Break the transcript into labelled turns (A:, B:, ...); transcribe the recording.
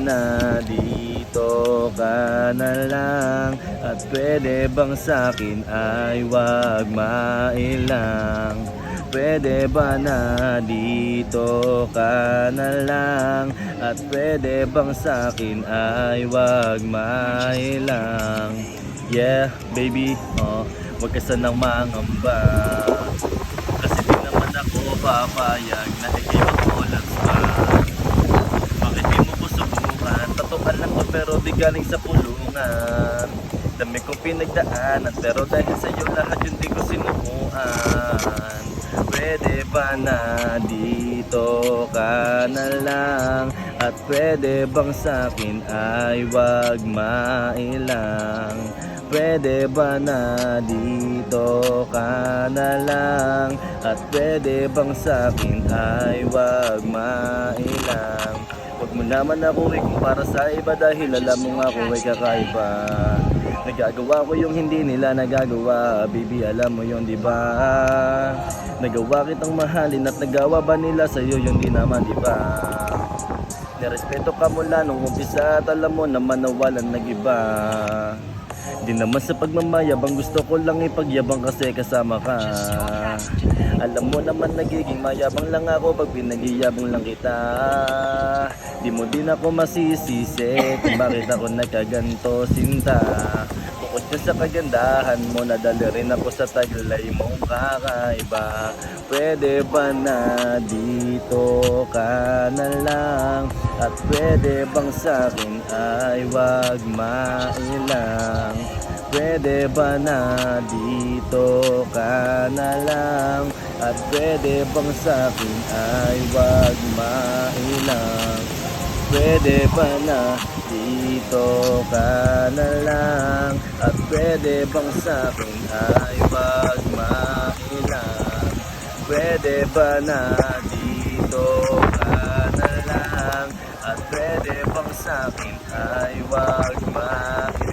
A: na dito ka na lang, at pwede bang sa'kin ay wag mailang? Pwede ba na dito ka na lang, at pwede bang sa'kin ay wag mailang? Yeah, baby, wag ka sanang mangamba, kasi di naman ako papayag na ikaw ang olas pa. Bakit di mo ko subukan? Tatukan lang to pero di galing sa pulungan. Dami kong pinagdaanan pero dahil sa'yo lahat yun di ko sinukuan. Pwede ba na dito ka na lang, at pwede bang sa'kin ay wag mailang? Pwede ba na dito ka na lang, at pwede bang sa'kin ay wag mailang? Huwag mo naman ako kung para sa iba, dahil alam mo nga ako ay kakaiba. Nagagawa ko yung hindi nila nagagawa, baby alam mo yun diba? Nagawa kitang mahalin at nagawa ba nila sa'yo yun, di naman diba? Nirespeto ka mula nung umpisa at alam mo naman na walang nag-iba. Di naman sa pagmamayabang, gusto ko lang ipagyabang kasi kasama ka. Alam mo naman nagiging mayabang lang ako pag pinagyayabang lang kita. Di mo din ako masisisi kung bakit ako nagkaganto, sinta. Bukod ka sa kagandahan mo, nadali rin ako sa taglay mong kakaiba. Pwede ba na dito ka na lang, at pwede bang sa'kin ay wag mailang? Pwede ba na dito ka na lang, at pwede bang sa'kin ay wag mailang? Pwede ba na dito ka na lang, at pwede bang sa'kin ay wag mailang? Pwede ba na dito ka na lang, at pwede bang sa'kin ay wag mailang?